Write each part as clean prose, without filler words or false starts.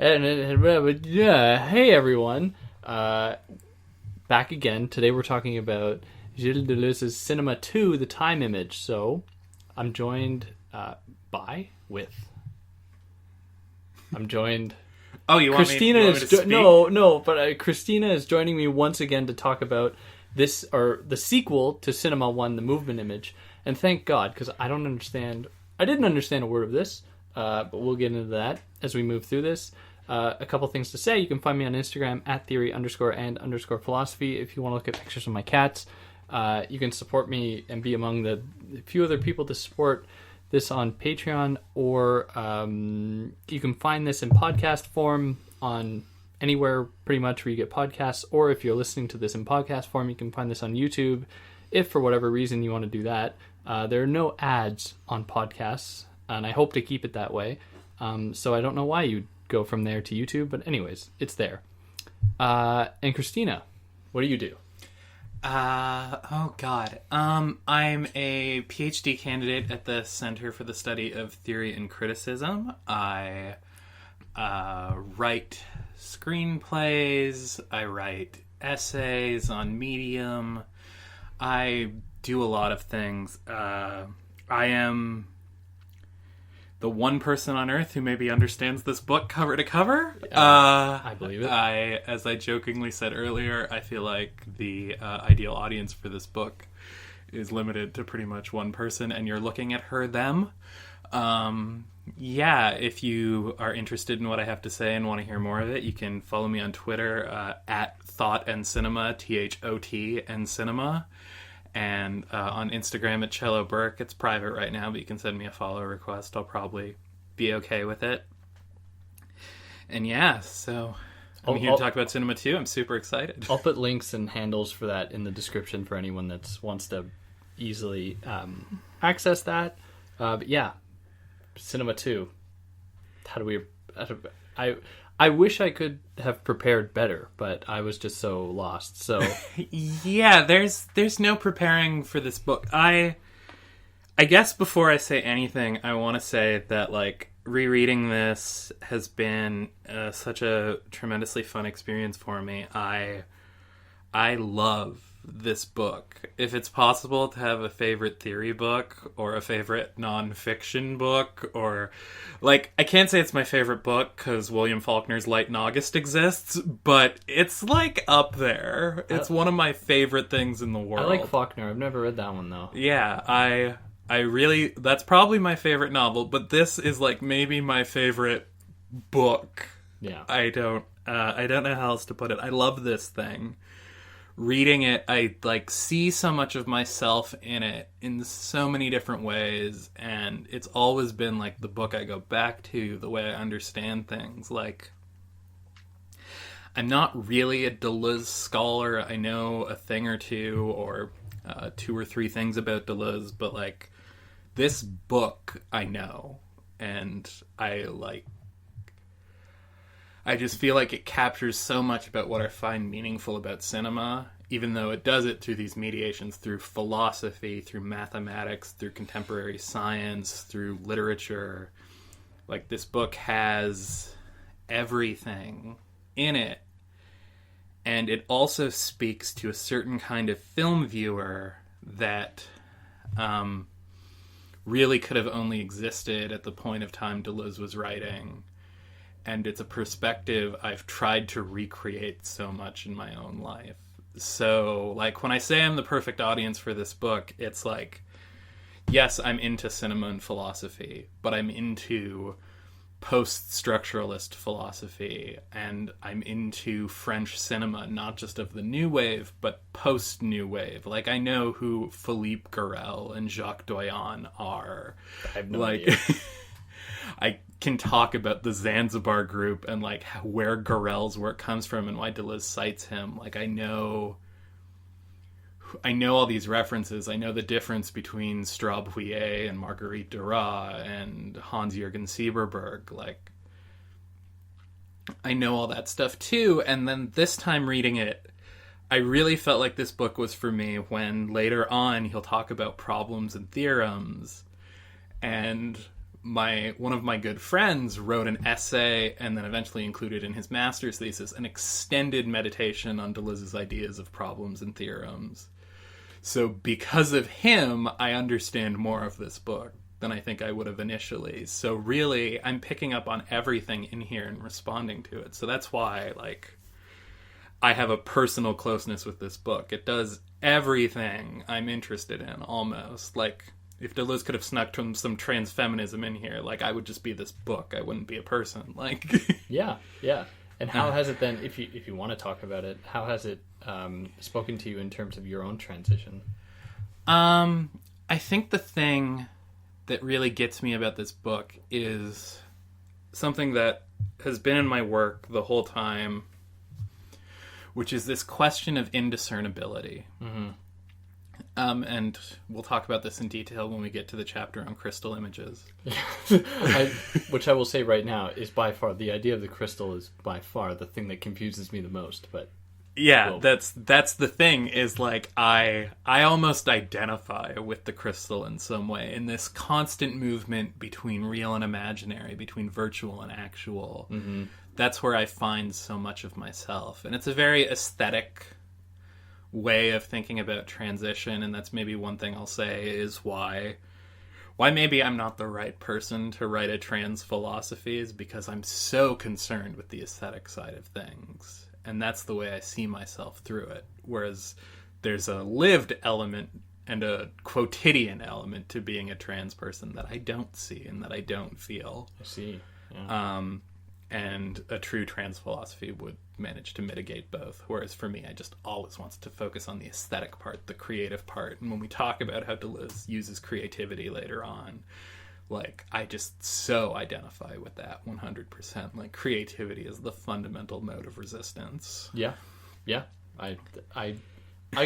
Yeah, hey everyone. Back again. Today we're talking about Gilles Deleuze's Cinema 2, The Time Image. So, I'm joined Oh, you want Christina me to speak? but Christina is joining me once again to talk about this, or the sequel to Cinema 1, The Movement Image. And thank God, because I didn't understand a word of this, but we'll get into that as we move through this. A couple things to say. You can find me on Instagram at theory_and_philosophy if you want to look at pictures of my cats. You can support me and be among the few other people to support this on Patreon, or you can find this in podcast form on anywhere pretty much where you get podcasts, or if you're listening to this in podcast form, you can find this on YouTube if for whatever reason you want to do that. There are no ads on podcasts, and I hope to keep it that way. So I don't know why you'd go from there to YouTube, but anyways, it's there. And Christina, what do you do? I'm a PhD candidate at the Center for the Study of Theory and Criticism. I write screenplays, I write essays on Medium, I do a lot of things. I am the one person on Earth who maybe understands this book cover to cover. I believe it. As I jokingly said earlier, I feel like the ideal audience for this book is limited to pretty much one person, and you're looking at her, them. If you are interested in what I have to say and want to hear more of it, you can follow me on Twitter at Thought and Cinema, THOT and Cinema. And on Instagram at Cello Burke. It's private right now, but you can send me a follow request. I'll probably be okay with it. And yeah, so I'm here to talk about Cinema 2. I'm super excited. I'll put links and handles for that in the description for anyone that wants to easily access that. But yeah, Cinema 2. I wish I could have prepared better, but I was just so lost. So yeah, there's no preparing for this book. I guess before I say anything, I want to say that like rereading this has been such a tremendously fun experience for me. I love this book. If it's possible to have a favorite theory book or a favorite nonfiction book, or like, I can't say it's my favorite book because William Faulkner's Light in August exists, but it's like up there. It's one of my favorite things in the world. I like Faulkner. I've never read that one though. Yeah, I really, that's probably my favorite novel, but this is like maybe my favorite book. Yeah. I don't know how else to put it. I love this thing. Reading it, I like see so much of myself in it in so many different ways, and it's always been like the book I go back to, the way I understand things. Like, I'm not really a Deleuze scholar. I know a thing or two, or 2 or 3 things about Deleuze, but like this book I know, and I just feel like it captures so much about what I find meaningful about cinema, even though it does it through these mediations, through philosophy, through mathematics, through contemporary science, through literature. Like, this book has everything in it. And it also speaks to a certain kind of film viewer that really could have only existed at the point of time Deleuze was writing. And it's a perspective I've tried to recreate so much in my own life. So, like, when I say I'm the perfect audience for this book, it's like, yes, I'm into cinema and philosophy, but I'm into post-structuralist philosophy, and I'm into French cinema, not just of the New Wave, but post-New Wave. Like, I know who Philippe Garel and Jacques Doyon are. I have no idea. I can talk about the Zanzibar group and like where Garel's work comes from and why Deleuze cites him. Like, I know all these references. I know the difference between Straub Huillet and Marguerite Duras and Hans-Jürgen Sieberberg. Like, I know all that stuff too. And then this time reading it, I really felt like this book was for me when later on he'll talk about problems and theorems. And one of my good friends wrote an essay and then eventually included in his master's thesis an extended meditation on Deleuze's ideas of problems and theorems. So because of him, I understand more of this book than I think I would have initially. So really, I'm picking up on everything in here and responding to it. So that's why, like, I have a personal closeness with this book. It does everything I'm interested in, almost. Like, if Deleuze could have snuck some transfeminism in here, like, I would just be this book. I wouldn't be a person. Like, yeah. And how has it then, if you want to talk about it, how has it spoken to you in terms of your own transition? I think the thing that really gets me about this book is something that has been in my work the whole time, which is this question of indiscernibility. Mm-hmm. And we'll talk about this in detail when we get to the chapter on crystal images. Which I will say right now is by far, the idea of the crystal is by far the thing that confuses me the most. But yeah, that's the thing, is like I almost identify with the crystal in some way, in this constant movement between real and imaginary, between virtual and actual. Mm-hmm. That's where I find so much of myself. And it's a very aesthetic way of thinking about transition, and that's maybe one thing I'll say is why maybe I'm not the right person to write a trans philosophy, is because I'm so concerned with the aesthetic side of things, and that's the way I see myself through it, whereas there's a lived element and a quotidian element to being a trans person that I don't see and that I don't feel. I see. Yeah. And a true trans philosophy would manage to mitigate both. Whereas for me, I just always wants to focus on the aesthetic part, the creative part. And when we talk about how Deleuze uses creativity later on, like, I just so identify with that 100%. Like, creativity is the fundamental mode of resistance. Yeah. I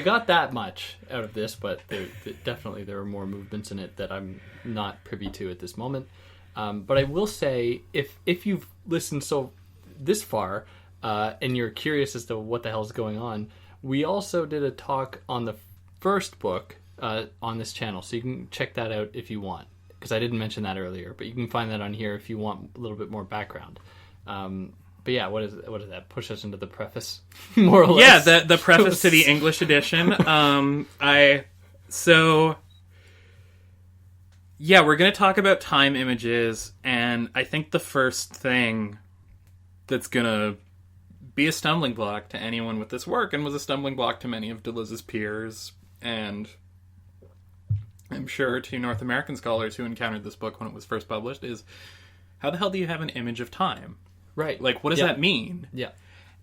got that much out of this, but definitely there are more movements in it that I'm not privy to at this moment. But I will say, if you've listened this far, and you're curious as to what the hell is going on, we also did a talk on the first book on this channel, so you can check that out if you want, because I didn't mention that earlier, but you can find that on here if you want a little bit more background. But yeah, what is that? Push us into the preface, more or less. Yeah, the preface to the English edition. Yeah, we're going to talk about time images, and I think the first thing that's going to be a stumbling block to anyone with this work, and was a stumbling block to many of Deleuze's peers, and I'm sure to North American scholars who encountered this book when it was first published, is how the hell do you have an image of time? Right. Like, what does that mean? Yeah.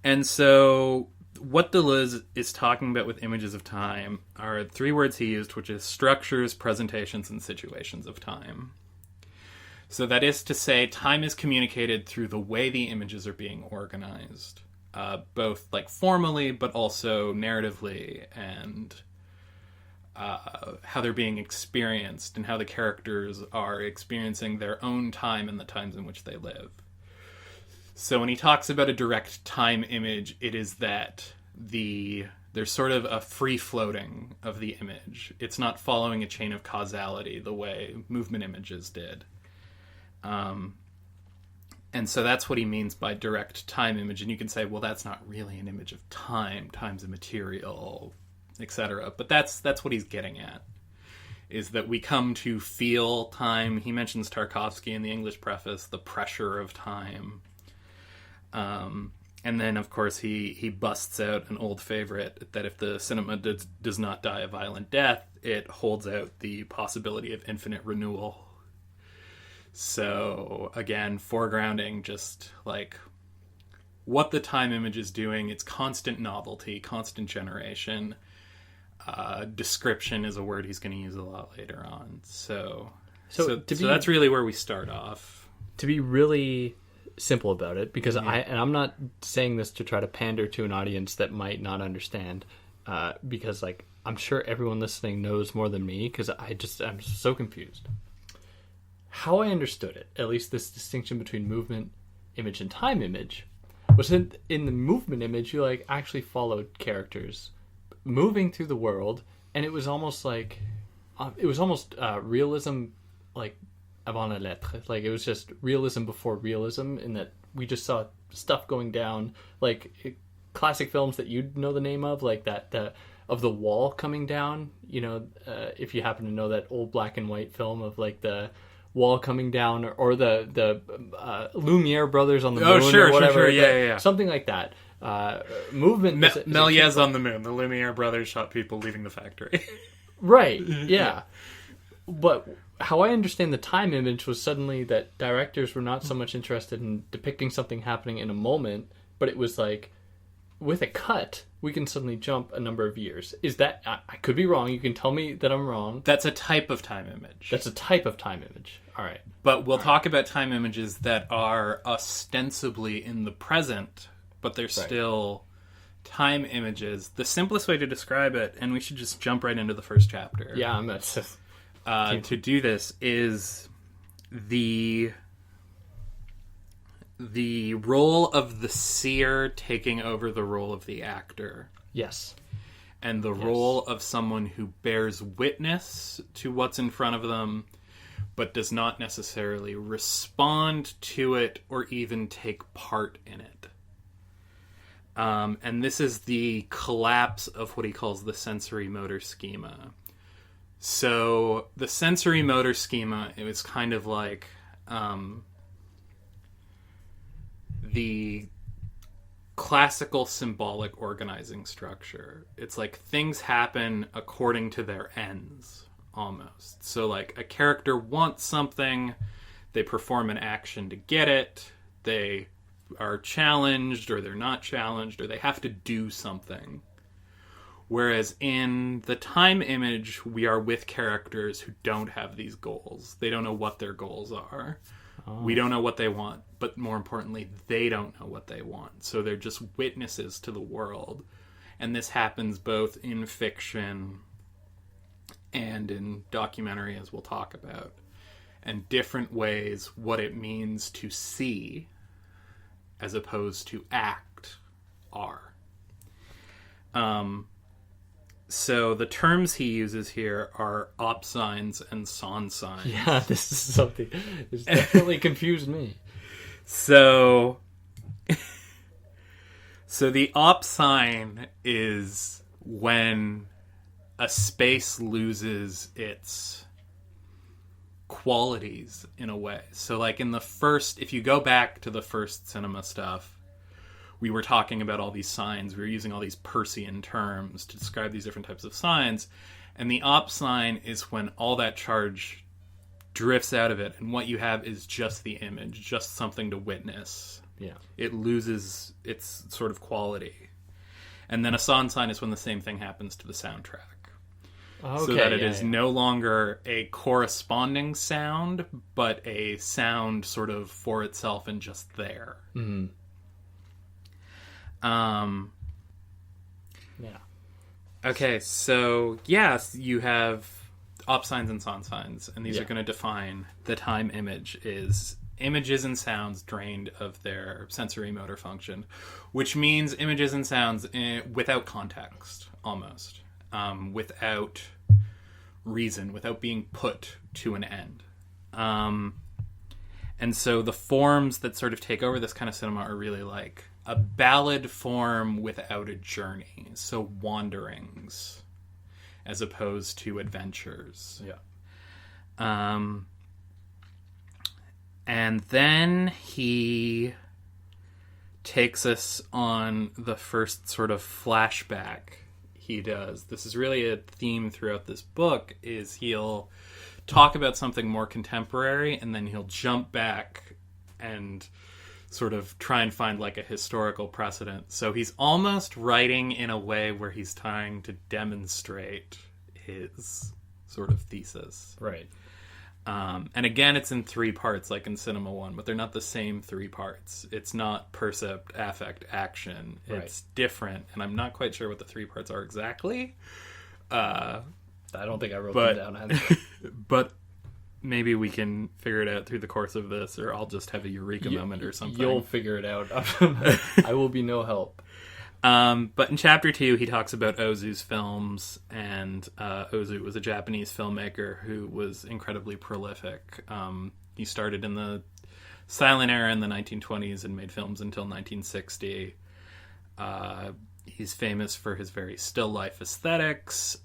And so what Deleuze is talking about with images of time are three words he used, which is structures, presentations, and situations of time. So that is to say, time is communicated through the way the images are being organized, both like formally, but also narratively, and how they're being experienced, and how the characters are experiencing their own time and the times in which they live. So when he talks about a direct time image, it is that there's sort of a free floating of the image. It's not following a chain of causality the way movement images did. And so that's what he means by direct time image. And you can say, well, that's not really an image of time. Time's a material, etc. But that's what he's getting at, is that we come to feel time. He mentions Tarkovsky in the English preface, the pressure of time. And then, of course, he busts out an old favorite, that if the cinema does not die a violent death, it holds out the possibility of infinite renewal. So, again, foregrounding just, like, what the time image is doing. It's constant novelty, constant generation. Description is a word he's going to use a lot later on. So that's really where we start off. To be really simple about it, because I'm not saying this to try to pander to an audience that might not understand, because, like, I'm sure everyone listening knows more than me, because I'm so confused. How I understood it, at least this distinction between movement image and time image, was in the movement image you like actually followed characters moving through the world, and it was almost like realism, like avant la lettre. Like, it was just realism before realism, in that we just saw stuff going down, like classic films that you'd know the name of, like of the wall coming down. You know, if you happen to know that old black and white film of like the wall coming down, or the Lumiere brothers on the moon, or whatever. Yeah. Something like that. Movement. Méliès on the moon. The Lumiere brothers shot people leaving the factory. Right. Yeah. But how I understand the time image was suddenly that directors were not so much interested in depicting something happening in a moment, but it was like, with a cut, we can suddenly jump a number of years. Is that... I could be wrong. You can tell me that I'm wrong. That's a type of time image. That's a type of time image. All right. But we'll talk about time images that are ostensibly in the present, but they're still time images. The simplest way to describe it, and we should just jump right into the first chapter. Yeah, I'm not... To do this is the role of the seer taking over the role of the actor. Yes. And the role of someone who bears witness to what's in front of them, but does not necessarily respond to it or even take part in it. And this is the collapse of what he calls the sensory motor schema. So the sensory motor schema, it was kind of like the classical symbolic organizing structure. It's like things happen according to their ends, almost. So like a character wants something, they perform an action to get it, they are challenged or they're not challenged, or they have to do something. Whereas in the time image, we are with characters who don't have these goals. They don't know what their goals are. Oh. We don't know what they want, but more importantly, they don't know what they want. So they're just witnesses to the world. And this happens both in fiction and in documentary, as we'll talk about. And different ways what it means to see as opposed to act are. So the terms he uses here are op signs and son signs. Yeah, this is something that's definitely confused me. So the op sign is when a space loses its qualities in a way. So like in the first, if you go back to the first cinema stuff, we were talking about all these signs. We were using all these Persian terms to describe these different types of signs. And the op sign is when all that charge drifts out of it. And what you have is just the image, just something to witness. Yeah. It loses its sort of quality. And then a son sign is when the same thing happens to the soundtrack. Okay, so that it is no longer a corresponding sound, but a sound sort of for itself and just there. Mm-hmm. Yeah. Okay, so yes, you have op signs and son signs, and these are going to define the time image is images and sounds drained of their sensory motor function, which means images and sounds without context, almost, without reason, without being put to an end. And so the forms that sort of take over this kind of cinema are really like a ballad form without a journey. So wanderings as opposed to adventures. Yeah. And then he takes us on the first sort of flashback he does. This is really a theme throughout this book, is he'll talk about something more contemporary and then he'll jump back and sort of try and find like a historical precedent. So he's almost writing in a way where he's trying to demonstrate his sort of thesis. Right. And again, it's in 3 parts, like in Cinema 1, but they're not the same 3 parts. It's not percept, affect, action. It's different, and I'm not quite sure what the 3 parts are exactly. I don't think I wrote them down either. But maybe we can figure it out through the course of this, or I'll just have a eureka moment or something. You'll figure it out. I will be no help. But in chapter 2, he talks about Ozu's films, and Ozu was a Japanese filmmaker who was incredibly prolific. He started in the silent era in the 1920s and made films until 1960. He's famous for his very still life aesthetics,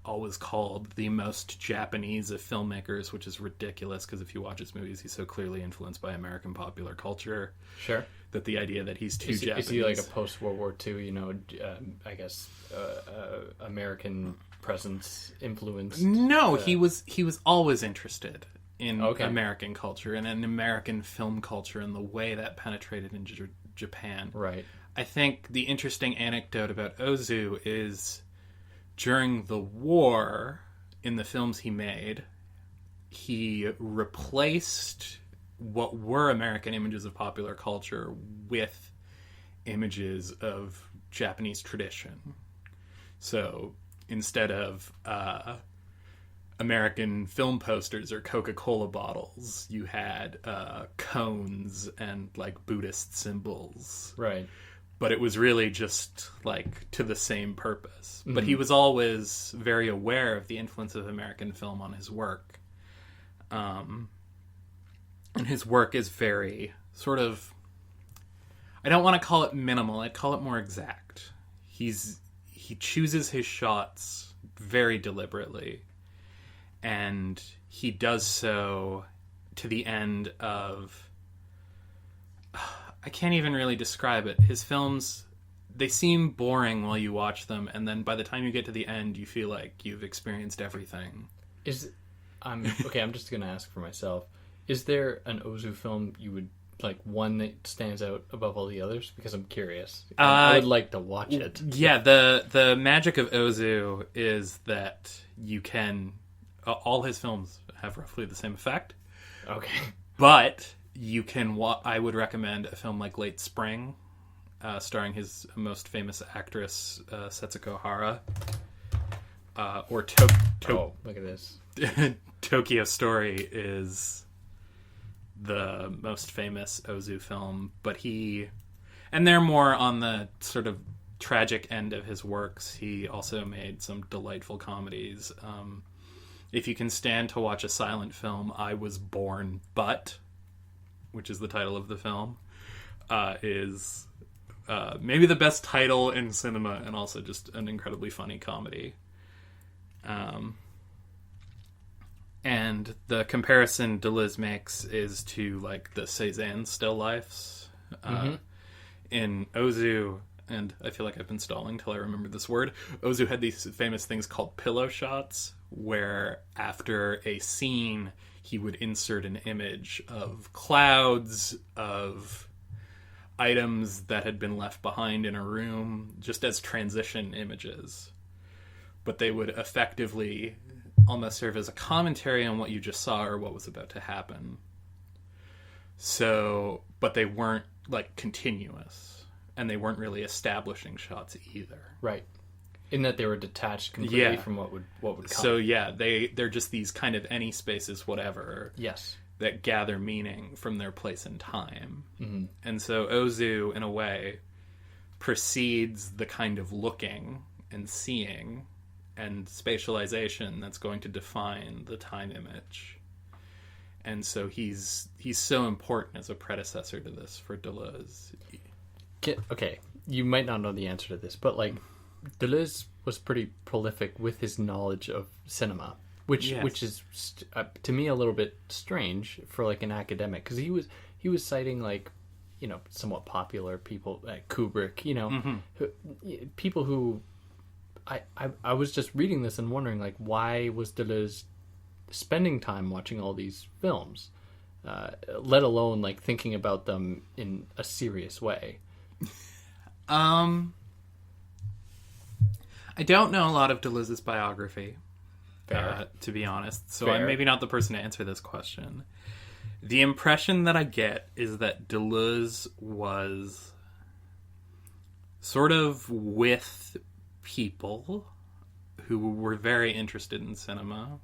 always called the most Japanese of filmmakers, which is ridiculous because if you watch his movies, he's so clearly influenced by American popular culture. Sure. That the idea that he's too Japanese. Is he like a post-World War II, I guess, American presence influence? No, he was always interested in American culture and in American film culture and the way that penetrated into Japan. Right. I think the interesting anecdote about Ozu is during the war, in the films he made, he replaced what were American images of popular culture with images of Japanese tradition. So instead of American film posters or Coca-Cola bottles, you had cones and like Buddhist symbols. Right. But it was really just like to the same purpose. Mm-hmm. But he was always very aware of the influence of American film on his work. And his work is very sort of, I don't want to call it minimal, I'd call it more exact. He chooses his shots very deliberately, and he does so to the end of, I can't even really describe it. His films, they seem boring while you watch them, and then by the time you get to the end, you feel like you've experienced everything. I'm just going to ask for myself. Is there an Ozu film you would, like, one that stands out above all the others? Because I'm curious. I would like to watch it. Yeah, the magic of Ozu is that you can... all his films have roughly the same effect. Okay. But you can... I would recommend a film like Late Spring, starring his most famous actress, Setsuko Hara. Or look at this. Tokyo Story is the most famous Ozu film, but and they're more on the sort of tragic end of his works. He also made some delightful comedies. If you can stand to watch a silent film, I Was Born But, which is the title of the film, is maybe the best title in cinema, and also just an incredibly funny comedy. And the comparison Deleuze makes is to, like, the Cézanne still lifes. In Ozu, and I feel like I've been stalling till I remember this word, Ozu had these famous things called pillow shots, where after a scene, he would insert an image of clouds, of items that had been left behind in a room, just as transition images. But they would effectively almost serve as a commentary on what you just saw or what was about to happen. So, but they weren't, like, continuous, and they weren't really establishing shots either. Right. In that they were detached completely from what would come. So yeah, they're just these kind of any spaces, whatever. Yes. That gather meaning from their place in time. Mm-hmm. And so Ozu, in a way, precedes the kind of looking and seeing and spatialization that's going to define the time image. And so he's so important as a predecessor to this for Deleuze. Okay, you might not know the answer to this, but, like, Deleuze was pretty prolific with his knowledge of cinema, which is to me a little bit strange for, like, an academic, because he was citing, like, somewhat popular people like Kubrick, people who I was just reading this and wondering, like, why was Deleuze spending time watching all these films, let alone, like, thinking about them in a serious way? I don't know a lot of Deleuze's biography, to be honest, so I'm maybe not the person to answer this question. The impression that I get is that Deleuze was sort of with people who were very interested in cinema,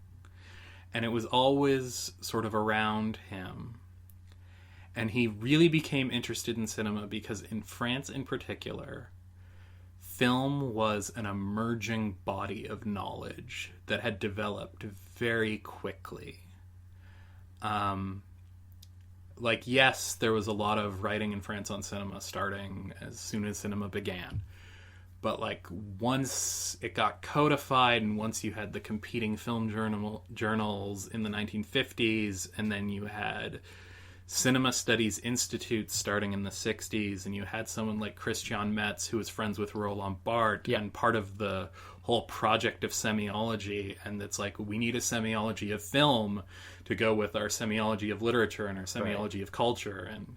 and it was always sort of around him. And he really became interested in cinema because in France in particular, film was an emerging body of knowledge that had developed very quickly. Yes, there was a lot of writing in France on cinema starting as soon as cinema began. But, once it got codified and once you had the competing film journals in the 1950s, and then you had cinema studies institutes starting in the 60s, and you had someone like Christian Metz, who was friends with Roland Barthes, and part of the whole project of semiology, and it's we need a semiology of film to go with our semiology of literature and our semiology of culture, and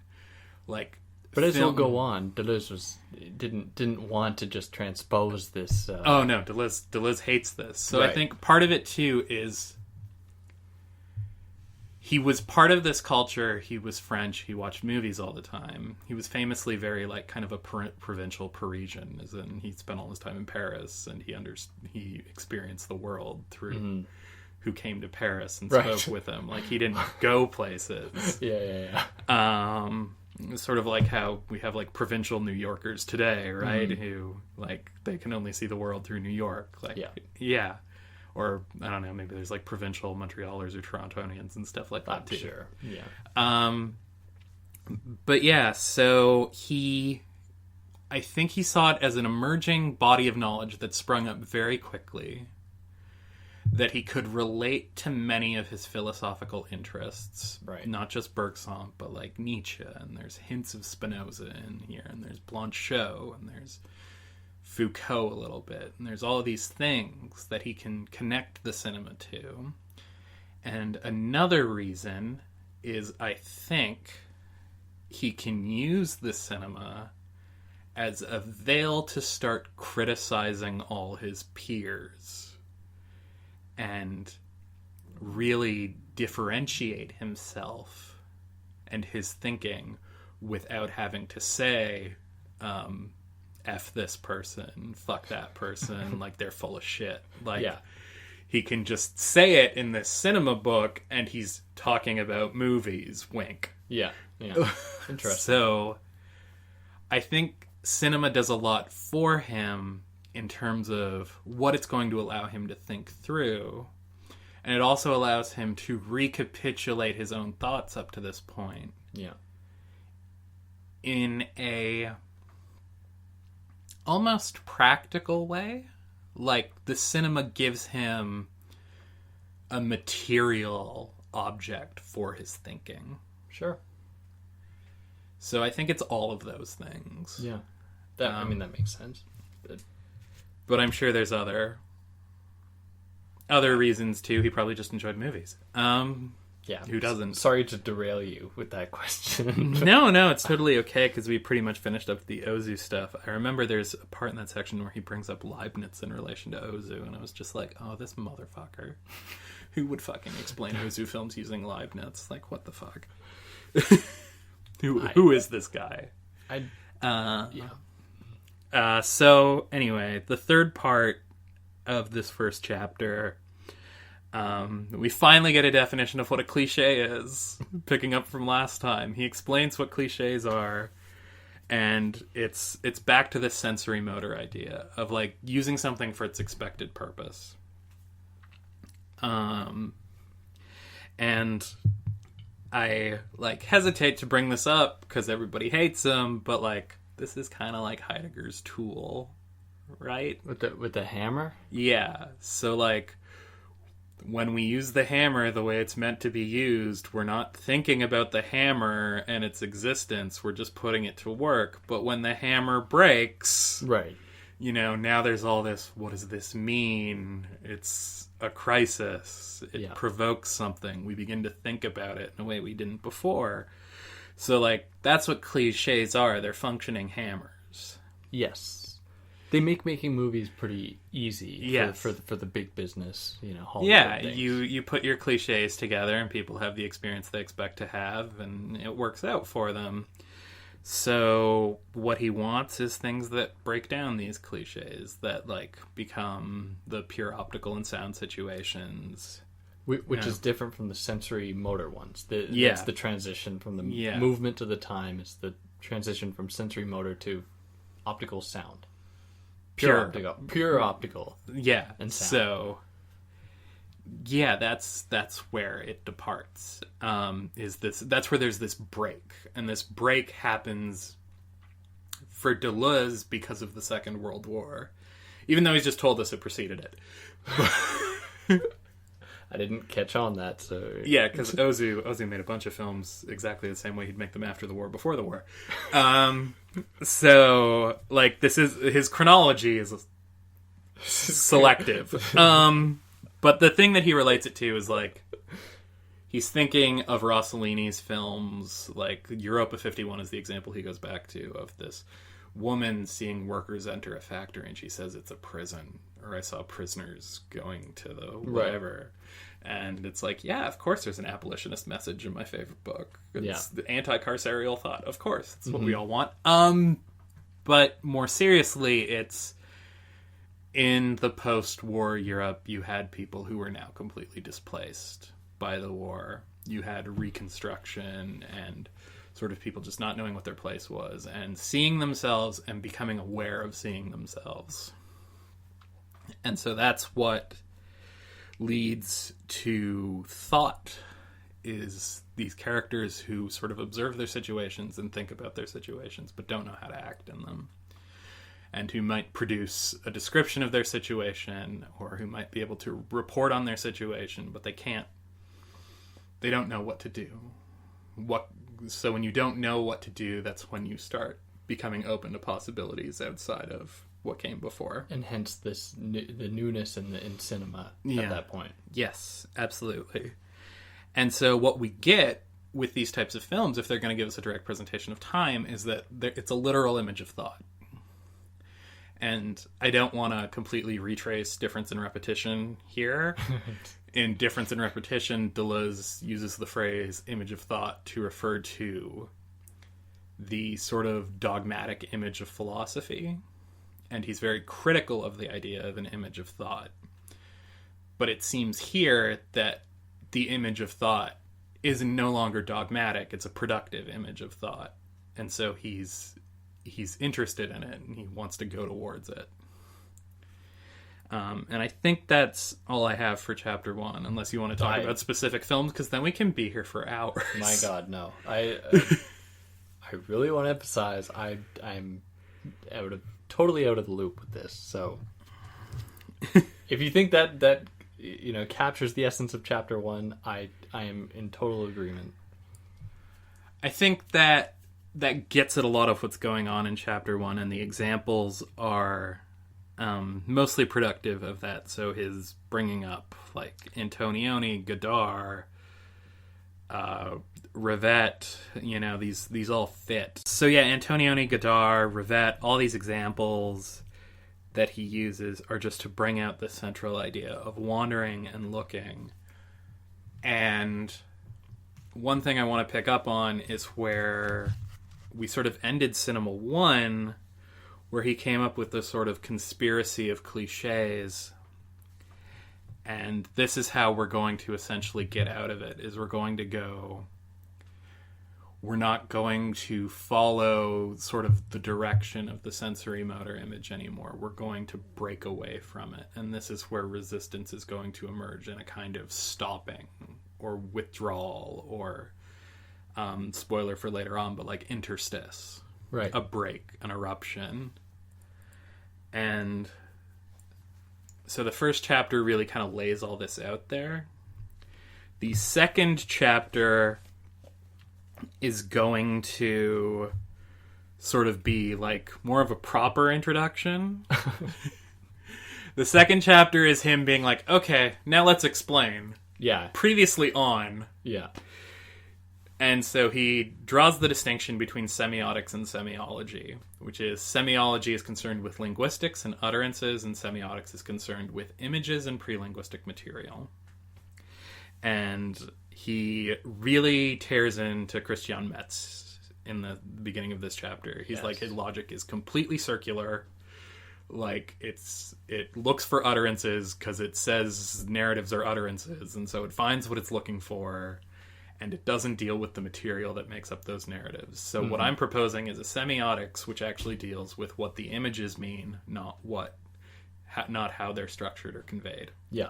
but as we'll go on, Deleuze didn't want to just transpose this. Oh no, Deleuze hates this. So I think part of it too is he was part of this culture. He was French. He watched movies all the time. He was famously very kind of a provincial Parisian, as in he spent all his time in Paris, and he experienced the world through who came to Paris and spoke with him. He didn't go places. Yeah. Sort of how we have provincial New Yorkers today, right? Who they can only see the world through New York. Yeah. Or, I don't know, maybe there's provincial Montrealers or Torontonians and stuff like that too. Sure, yeah. But yeah, so I think he saw it as an emerging body of knowledge that sprung up very quickly, that he could relate to many of his philosophical interests. Right. Not just Bergson, but Nietzsche, and there's hints of Spinoza in here, and there's Blanchot, and there's Foucault a little bit, and there's all of these things that he can connect the cinema to. And another reason is I think he can use the cinema as a veil to start criticizing all his peers and really differentiate himself and his thinking without having to say, F this person, fuck that person, they're full of shit. He can just say it in this cinema book, and he's talking about movies, wink. Yeah. Interesting. So, I think cinema does a lot for him in terms of what it's going to allow him to think through. And it also allows him to recapitulate his own thoughts up to this point. Yeah. In a almost practical way. The cinema gives him a material object for his thinking. Sure. So I think it's all of those things. Yeah. That makes sense. But I'm sure there's other reasons too. He probably just enjoyed movies. Yeah. Who doesn't? Sorry to derail you with that question. No, it's totally okay, because we pretty much finished up the Ozu stuff. I remember there's a part in that section where he brings up Leibniz in relation to Ozu, and I was just oh, this motherfucker. Who would fucking explain Ozu films using Leibniz? What the fuck? Who is this guy? So, anyway, the third part of this first chapter, we finally get a definition of what a cliche is, picking up from last time. He explains what cliches are, and it's back to this sensory motor idea of using something for its expected purpose. And I hesitate to bring this up because everybody hates him, but this is kind of Heidegger's tool, right? With the hammer? Yeah. So when we use the hammer the way it's meant to be used, we're not thinking about the hammer and its existence. We're just putting it to work. But when the hammer breaks, right, now there's all this, what does this mean? It's a crisis. It provokes something. We begin to think about it in a way we didn't before. So, that's what cliches are. They're functioning hammers. Yes. They make making movies pretty easy for the big business, Hollywood things. You put your cliches together and people have the experience they expect to have, and it works out for them. So what he wants is things that break down these cliches, that become the pure optical and sound situations, Which is different from the sensory motor ones. It's the transition from the movement to the time. It's the transition from sensory motor to optical sound. Pure optical. Yeah. And sound. So, yeah, that's where it departs. That's where there's this break. And this break happens for Deleuze because of the Second World War. Even though he's just told us it preceded it. I didn't catch on that, so... Yeah, because Ozu made a bunch of films exactly the same way he'd make them after the war, before the war. So, like, this is... His chronology is selective. But the thing that he relates it to is, like... He's thinking of Rossellini's films, like, Europa 51 is the example he goes back to, of this woman seeing workers enter a factory, and she says it's a prison. Or I saw prisoners going to the whatever. Right. And it's like, yeah, of course there's an abolitionist message in my favorite book. It's the anti-carceral thought. Of course. It's what we all want. But more seriously, it's in the post-war Europe, you had people who were now completely displaced by the war. You had Reconstruction and sort of people just not knowing what their place was and seeing themselves and becoming aware of seeing themselves. And so that's what leads to thought, is these characters who sort of observe their situations and think about their situations but don't know how to act in them, and who might produce a description of their situation, or who might be able to report on their situation, but they don't know what to do. So when you don't know what to do, that's when you start becoming open to possibilities outside of what came before. And hence the newness in cinema at that point. Yes, absolutely. And so what we get with these types of films, if they're going to give us a direct presentation of time, is that it's a literal image of thought. And I don't want to completely retrace difference in repetition here. In Difference in Repetition, Deleuze uses the phrase image of thought to refer to the sort of dogmatic image of philosophy. And he's very critical of the idea of an image of thought. But it seems here that the image of thought is no longer dogmatic. It's a productive image of thought. And so he's interested in it, and he wants to go towards it. And I think that's all I have for chapter 1, unless you want to talk about specific films, because then we can be here for hours. My God, no. I really want to emphasize I'm totally out of the loop with this. So if you think that captures the essence of chapter 1, I am in total agreement. I think that gets at a lot of what's going on in chapter 1, and the examples are mostly productive of that. So his bringing up like Antonioni, Godard, Rivette, these all fit. So yeah, Antonioni, Godard, Rivette, all these examples that he uses are just to bring out the central idea of wandering and looking. And one thing I want to pick up on is where we sort of ended Cinema 1, where he came up with this sort of conspiracy of cliches. And this is how we're going to essentially get out of it, is we're not going to follow sort of the direction of the sensory motor image anymore. We're going to break away from it. And this is where resistance is going to emerge in a kind of stopping or withdrawal or, spoiler for later on, but like interstice. Right. A break, an eruption. And so the first chapter really kind of lays all this out there. The second chapter is going to sort of be like more of a proper introduction. The second chapter is him being like, okay, now let's explain. Yeah. Previously on. Yeah. And so he draws the distinction between semiotics and semiology, which is semiology is concerned with linguistics and utterances, and semiotics is concerned with images and pre-linguistic material. And he really tears into Christian Metz in the beginning of this chapter. He's like, his logic is completely circular. Like, it looks for utterances because it says narratives are utterances, and so it finds what it's looking for, and it doesn't deal with the material that makes up those narratives. So what I'm proposing is a semiotics which actually deals with what the images mean, not how they're structured or conveyed. Yeah.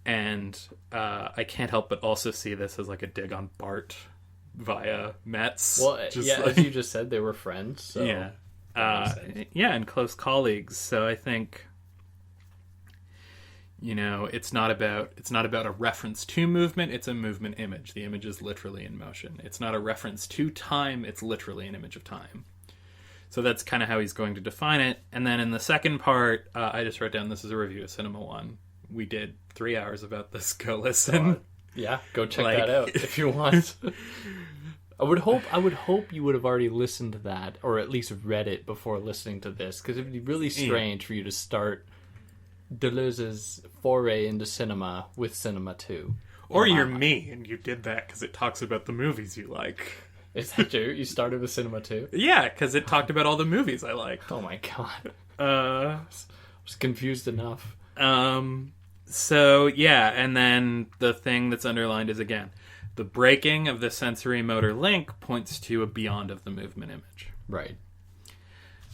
And I can't help but also see this as like a dig on Bart via Metz. Well, as you just said, they were friends. So yeah. And close colleagues. So I think, it's not about a reference to movement. It's a movement image. The image is literally in motion. It's not a reference to time. It's literally an image of time. So that's kind of how he's going to define it. And then in the second part, I just wrote down, this is a review of Cinema One. We did 3 hours about this. Go listen. Go check that out if you want. I would hope you would have already listened to that, or at least read it before listening to this, because it would be really strange for you to start Deleuze's foray into cinema with Cinema 2. Or you're me, and you did that because it talks about the movies you like. Is that true? You started with Cinema 2? Yeah, because it talked about all the movies I liked. Oh my god. I was confused enough. So, yeah, and then the thing that's underlined is, again, the breaking of the sensory motor link points to a beyond of the movement image. Right.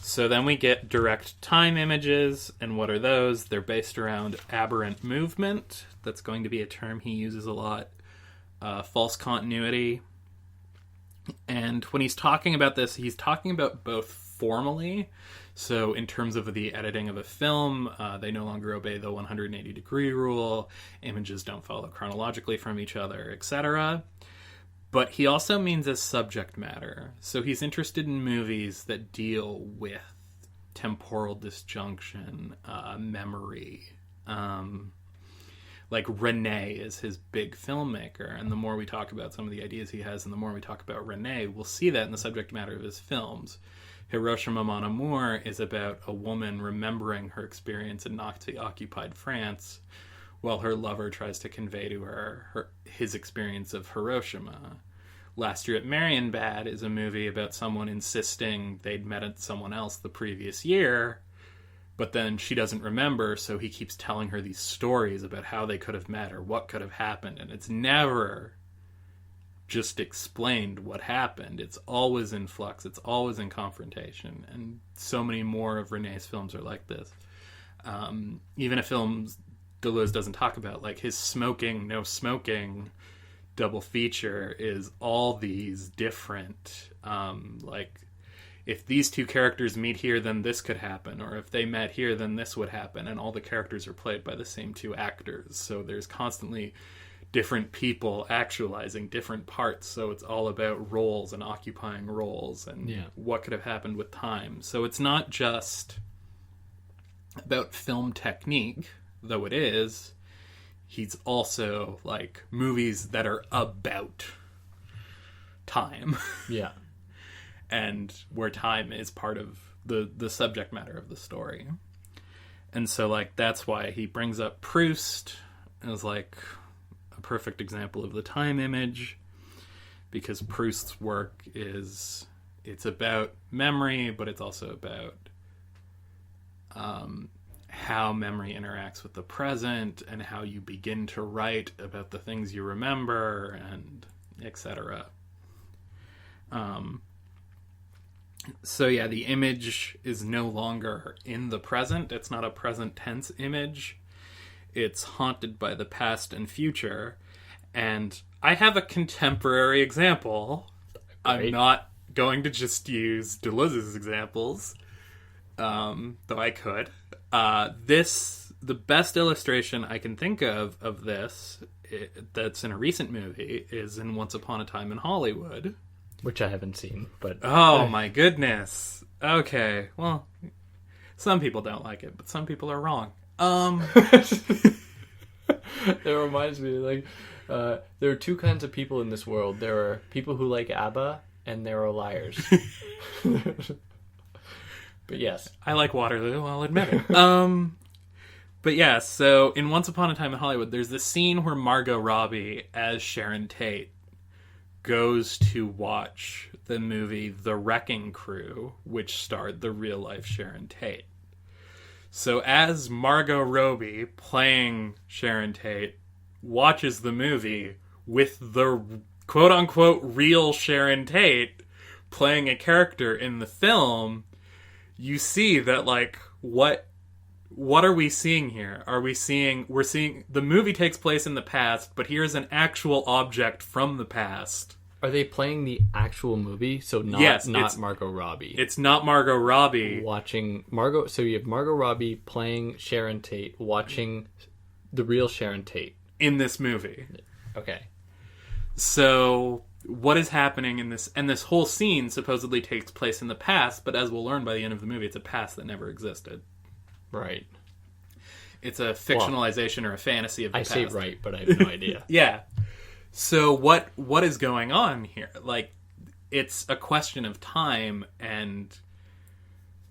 So then we get direct time images, and what are those? They're based around aberrant movement. That's going to be a term he uses a lot. False continuity. And when he's talking about this, he's talking about both formally. So in terms of the editing of a film, they no longer obey the 180-degree rule. Images don't follow chronologically from each other, etc. But he also means as subject matter. So he's interested in movies that deal with temporal disjunction, memory. Like René is his big filmmaker. And the more we talk about some of the ideas he has, and the more we talk about René, we'll see that in the subject matter of his films. Hiroshima Mon Amour is about a woman remembering her experience in Nazi-occupied France while her lover tries to convey to her his experience of Hiroshima. Last Year at Marienbad is a movie about someone insisting they'd met someone else the previous year, but then she doesn't remember, so he keeps telling her these stories about how they could have met or what could have happened, and it's never just explained what happened. It's always in flux. It's always in confrontation. And so many more of René's films are like this. Even if films Deleuze doesn't talk about, like his Smoking, No Smoking double feature is all these different, like, if these two characters meet here, then this could happen. Or if they met here, then this would happen. And all the characters are played by the same two actors. So there's constantly different people actualizing different parts, so it's all about roles and occupying roles and what could have happened with time. So it's not just about film technique, though it is. He's also like movies that are about time. Yeah. And where time is part of the subject matter of the story. And so like that's why he brings up Proust as like a perfect example of the time image, because Proust's work it's about memory, but it's also about how memory interacts with the present and how you begin to write about the things you remember and etc. So yeah, the image is no longer in the present. It's not a present tense image. It's haunted by the past and future. And I have a contemporary example. Great. I'm not going to just use Deleuze's examples, though I could. The best illustration I can think of this, that's in a recent movie, is in Once Upon a Time in Hollywood. Which I haven't seen, but... Oh, my goodness. Okay, well, some people don't like it, but some people are wrong. It reminds me, like, there are two kinds of people in this world. There are people who like ABBA, and there are liars. But yes. I like Waterloo, I'll admit it. But yeah, so in Once Upon a Time in Hollywood, there's this scene where Margot Robbie, as Sharon Tate, goes to watch the movie The Wrecking Crew, which starred the real-life Sharon Tate. So as Margot Robbie, playing Sharon Tate, watches the movie with the quote-unquote real Sharon Tate playing a character in the film, you see that, like, what are we seeing here? We're seeing the movie takes place in the past, but here's an actual object from the past. Are they playing the actual movie? So not Margot Robbie. It's not Margot Robbie. Watching Margot. So you have Margot Robbie playing Sharon Tate, watching the real Sharon Tate. In this movie. Okay. So what is happening in this... And this whole scene supposedly takes place in the past, but as we'll learn by the end of the movie, it's a past that never existed. Right. It's a fictionalization or a fantasy of the past. I say right, but I have no idea. Yeah. So what is going on here? Like, it's a question of time and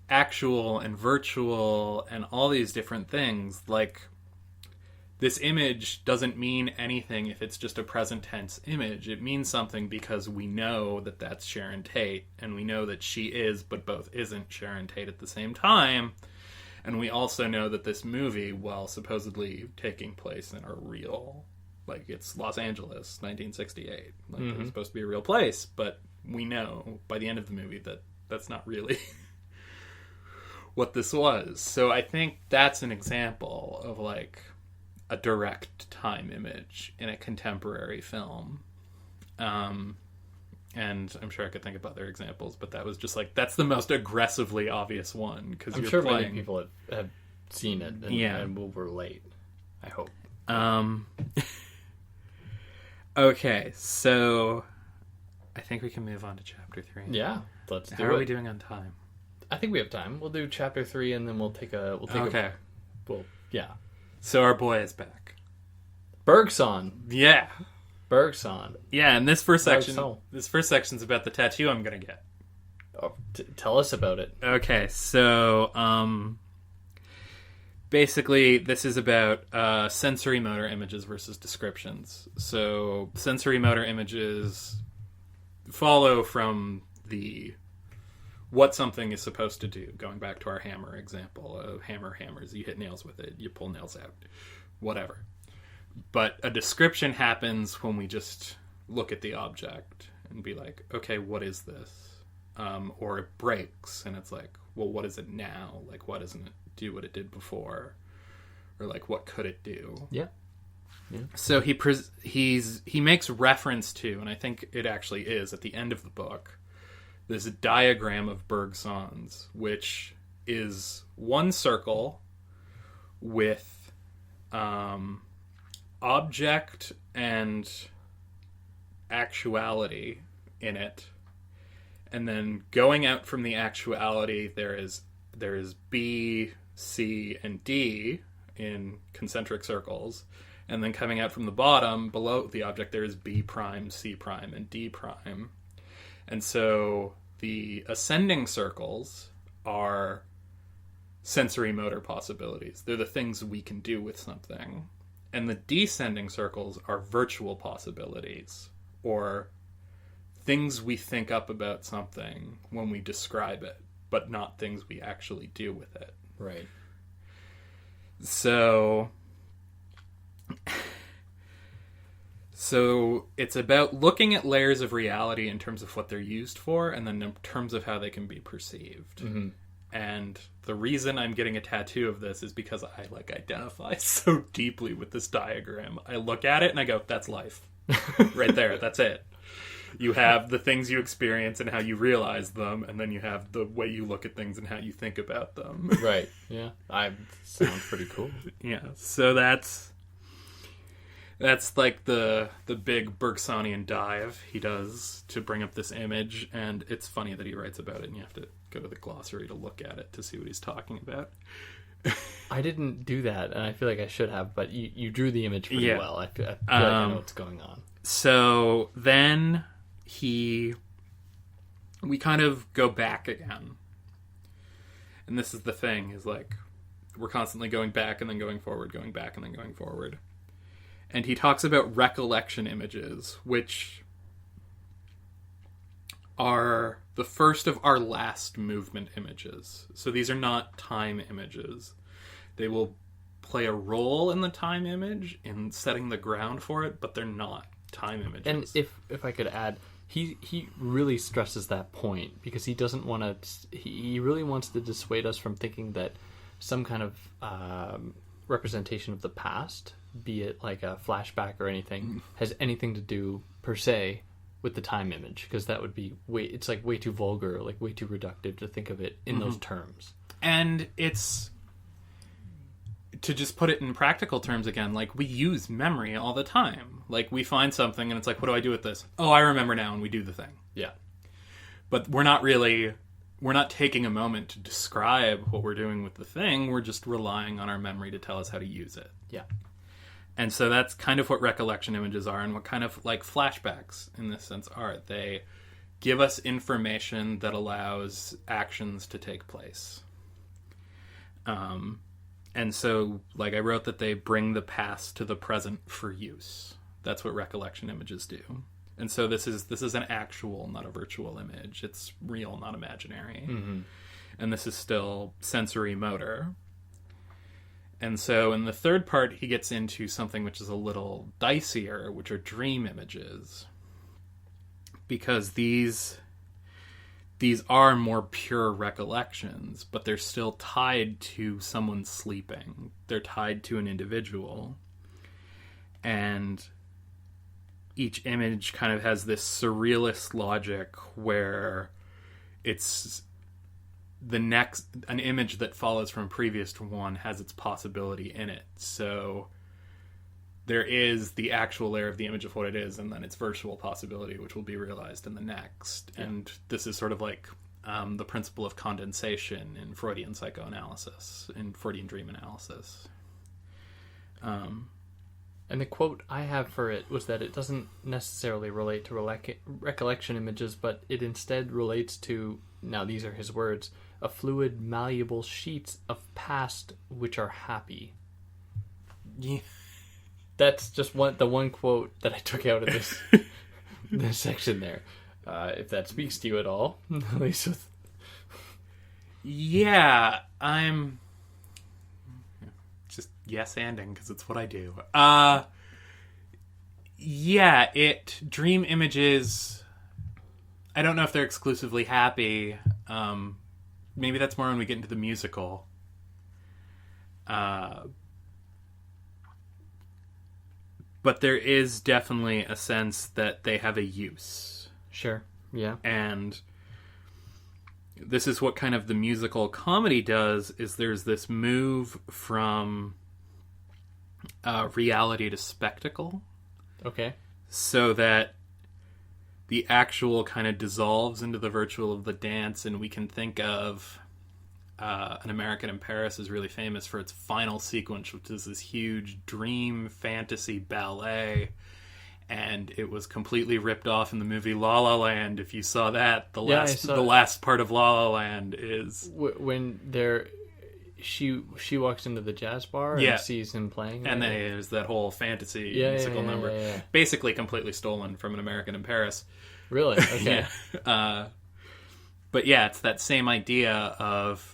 actual and virtual and all these different things. Like, this image doesn't mean anything if it's just a present tense image. It means something because we know that that's Sharon Tate, and we know that she is, but both isn't Sharon Tate at the same time. And we also know that this movie, while supposedly taking place in a real... Like, it's Los Angeles, 1968. Like, it's supposed to be a real place, but we know by the end of the movie that that's not really what this was. So I think that's an example of, like, a direct time image in a contemporary film. And I'm sure I could think of other examples, but that was just, like, that's the most aggressively obvious one. Because I'm sure many people have seen it and will relate, I hope. Okay, so I think we can move on to chapter 3. Yeah, let's do it. How are we doing on time? I think we have time. We'll do chapter 3 and then we'll take a yeah. So our boy is back. Bergson. Yeah. Bergson. Yeah, and this first section's about the tattoo I'm going to get. Oh, tell us about it. Okay, so basically, this is about sensory motor images versus descriptions. So, sensory motor images follow from what something is supposed to do. Going back to our hammer example. A hammer hammers. You hit nails with it. You pull nails out. Whatever. But a description happens when we just look at the object and be like, okay, what is this? Or it breaks, and it's like, well, what is it now? Like, why doesn't it do what it did before? Or, like, what could it do? Yeah. So he makes reference to, and I think it actually is at the end of the book, this diagram of Bergson's, which is one circle with object and actuality in it. And then going out from the actuality, there is B, C, and D in concentric circles. And then coming out from the bottom, below the object, there is B prime, C prime, and D prime. And so the ascending circles are sensory motor possibilities. They're the things we can do with something. And the descending circles are virtual possibilities, or things we think up about something when we describe it, but not things we actually do with it. Right. So it's about looking at layers of reality in terms of what they're used for, and then in terms of how they can be perceived. Mm-hmm. And the reason I'm getting a tattoo of this is because I identify so deeply with this diagram. I look at it and I go, that's life. Right there, that's it. You have the things you experience and how you realize them, and then you have the way you look at things and how you think about them. Right, yeah. Sounds pretty cool. Yeah, so that's like the big Bergsonian dive he does to bring up this image, and it's funny that he writes about it and you have to go to the glossary to look at it to see what he's talking about. I didn't do that, and I feel like I should have, but you drew the image pretty well. I feel like I know what's going on. So then we kind of go back again. And this is the thing, is like, we're constantly going back and then going forward, going back and then going forward. And he talks about recollection images, which are the first of our last movement images. So these are not time images. They will play a role in the time image in setting the ground for it, but they're not time images. And if I could add, he really stresses that point because he doesn't want to. He really wants to dissuade us from thinking that some kind of representation of the past, be it like a flashback or anything, has anything to do per se with the time image, because that would be it's like way too vulgar, like way too reductive to think of it in those terms. And it's, to just put it in practical terms again, like, we use memory all the time. Like, we find something and it's like, what do I do with this? Oh, I remember now, and we do the thing. Yeah. But we're not taking a moment to describe what we're doing with the thing. We're just relying on our memory to tell us how to use it. Yeah. And so that's kind of what recollection images are, and what kind of, like, flashbacks in this sense are. They give us information that allows actions to take place. And so, like, I wrote that they bring the past to the present for use. That's what recollection images do. And so this is an actual, not a virtual image. It's real, not imaginary. Mm-hmm. And this is still sensory motor. And so in the third part, he gets into something which is a little dicier, which are dream images. Because these are more pure recollections, but they're still tied to someone sleeping. They're tied to an individual. And each image kind of has this surrealist logic where it's an image that follows from a previous one has its possibility in it. So there is the actual layer of the image of what it is, and then its virtual possibility, which will be realized in the next. Yeah. And this is sort of like the principle of condensation in Freudian psychoanalysis, in Freudian dream analysis. And the quote I have for it was that it doesn't necessarily relate to recollection images, but it instead relates to, now these are his words, a fluid, malleable sheets of past which are happy. Yeah. That's just the one quote that I took out of this section there. If that speaks to you at all, at least with... Yeah, I'm just yes-anding because it's what I do. Dream images, I don't know if they're exclusively happy. Maybe that's more when we get into the musical. But there is definitely a sense that they have a use. Sure, yeah. And this is what kind of the musical comedy does, is there's this move from reality to spectacle. Okay. So that the actual kind of dissolves into the virtual of the dance, and we can think of An American in Paris is really famous for its final sequence, which is this huge dream fantasy ballet, and it was completely ripped off in the movie La La Land. If you saw that, the last part of La La Land is when she walks into the jazz bar and sees him playing, and then there's that whole fantasy musical number, basically completely stolen from An American in Paris. Really? Okay. But yeah, it's that same idea of.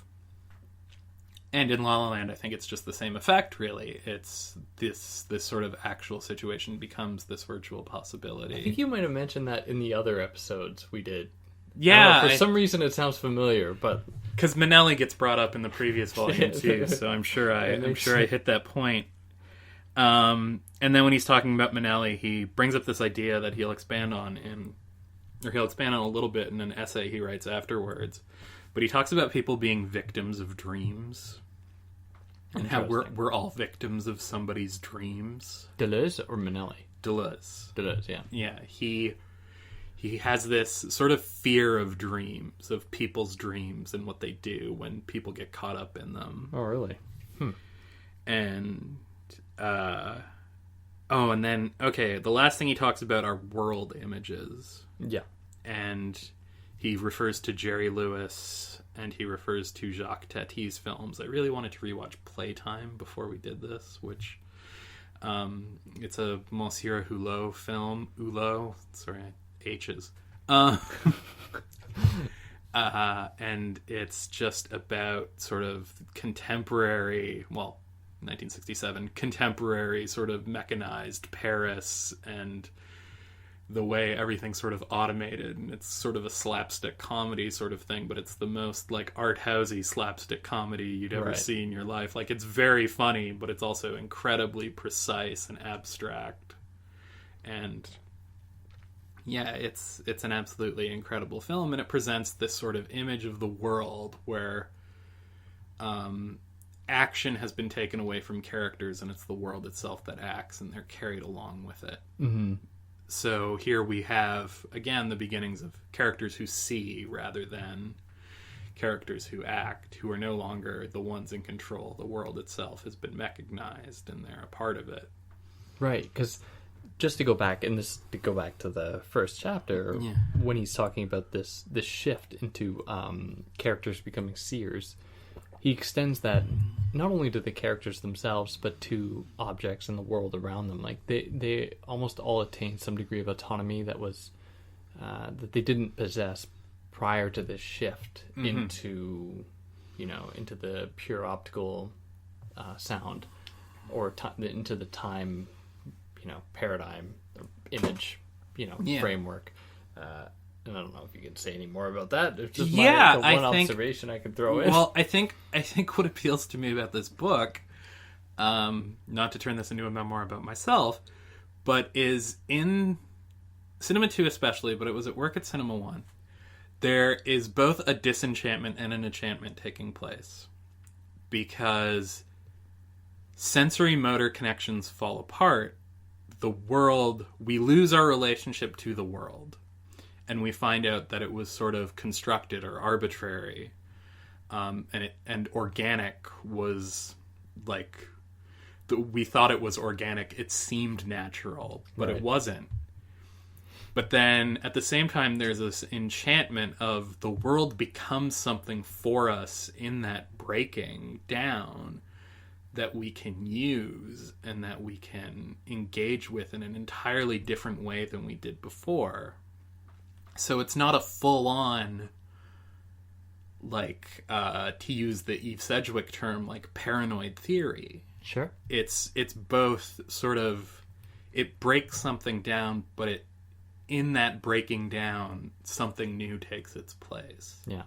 And in La La Land, I think it's just the same effect, really. It's this sort of actual situation becomes this virtual possibility. I think you might have mentioned that in the other episodes we did. Yeah. For some reason it sounds familiar, but... Because Manelli gets brought up in the previous volume, too, so I'm sure I hit that point. And then when he's talking about Manelli, he brings up this idea that he'll expand on a little bit in an essay he writes afterwards. But he talks about people being victims of dreams. And how we're all victims of somebody's dreams. Deleuze or Manelli? Deleuze. Deleuze, yeah. Yeah, he has this sort of fear of dreams, of people's dreams and what they do when people get caught up in them. Oh, really? And, and then, the last thing he talks about are world images. Yeah. And... he refers to Jerry Lewis, and he refers to Jacques Tati's films. I really wanted to rewatch Playtime before we did this, which it's a Monsieur Hulot film. Hulot, sorry, H's. And it's just about sort of contemporary, 1967, contemporary sort of mechanized Paris and the way everything's sort of automated. And it's sort of a slapstick comedy sort of thing, but it's the most like art housey slapstick comedy you'd ever see in your life. Like, it's very funny, but it's also incredibly precise and abstract. And yeah, it's an absolutely incredible film, and it presents this sort of image of the world where action has been taken away from characters, and it's the world itself that acts, and they're carried along with it. Mm-hmm. So here we have, again, the beginnings of characters who see rather than characters who act, who are no longer the ones in control. The world itself has been mechanized, and they're a part of it. Right, because just to go back, to the first chapter, when he's talking about this shift into characters becoming seers, he extends that not only to the characters themselves, but to objects in the world around them. Like, they almost all attain some degree of autonomy that was that they didn't possess prior to this shift into the pure optical sound, or into the time, paradigm, or image, framework. And I don't know if you can say any more about that. It's just one observation I could throw in. Well, I think what appeals to me about this book, not to turn this into a memoir about myself, but is in Cinema 2 especially, but it was at work at Cinema 1, there is both a disenchantment and an enchantment taking place. Because sensory motor connections fall apart, the world, we lose our relationship to the world. And we find out that it was sort of constructed or arbitrary, and organic was like we thought it was organic. It seemed natural, but it wasn't. But then at the same time, there's this enchantment of the world becomes something for us in that breaking down that we can use and that we can engage with in an entirely different way than we did before. So it's not a full-on, like, to use the Eve Sedgwick term, like, paranoid theory. Sure. It's both sort of, it breaks something down, but in that breaking down, something new takes its place. Yeah.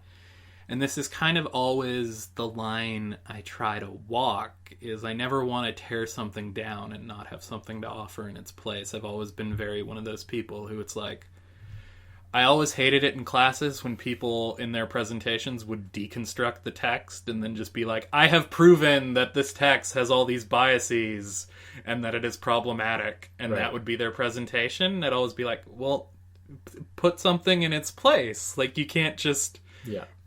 And this is kind of always the line I try to walk, is I never want to tear something down and not have something to offer in its place. I've always been very one of those people who it's like, I always hated it in classes when people in their presentations would deconstruct the text and then just be like, I have proven that this text has all these biases and that it is problematic. And that would be their presentation. I'd always be like, well, put something in its place. Like, you can't just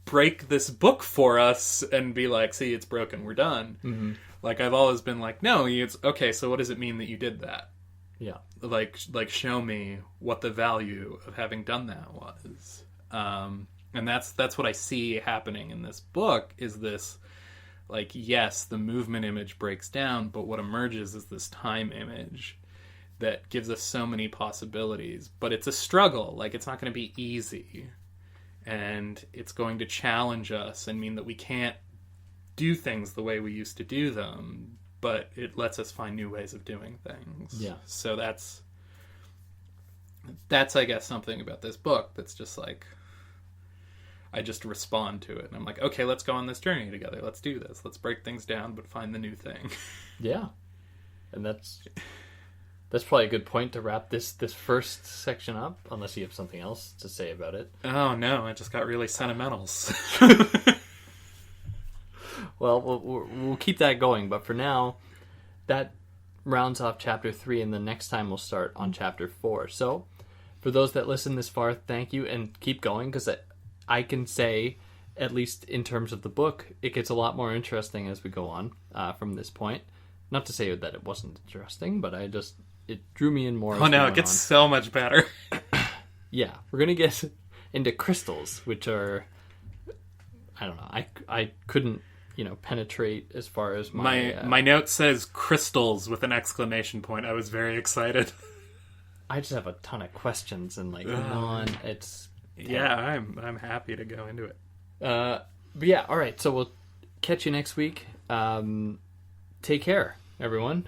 break this book for us and be like, see, it's broken, we're done. Mm-hmm. Like, I've always been like, no, it's okay, so what does it mean that you did that? Yeah. Like show me what the value of having done that was. And that's what I see happening in this book, is this, like, yes, the movement image breaks down, but what emerges is this time image that gives us so many possibilities. But it's a struggle. Like, it's not going to be easy. And it's going to challenge us and mean that we can't do things the way we used to do them. But it lets us find new ways of doing things. Yeah. So that's I guess, something about this book that's just like, I just respond to it. And I'm like, okay, let's go on this journey together. Let's do this. Let's break things down, but find the new thing. Yeah. And that's probably a good point to wrap this first section up, unless you have something else to say about it. Oh, no. I just got really sentimental. Well, we'll keep that going, but for now, that rounds off chapter 3, and the next time we'll start on chapter 4. So, for those that listen this far, thank you, and keep going, because I can say, at least in terms of the book, it gets a lot more interesting as we go on from this point. Not to say that it wasn't interesting, but it drew me in more. Oh no, it gets so much better. Yeah, we're going to get into crystals, which are, I don't know, I couldn't, penetrate as far as my note says crystals with an exclamation point. I was very excited. I just have a ton of questions and Yeah, I'm happy to go into it. But yeah, all right. So we'll catch you next week. Take care, everyone.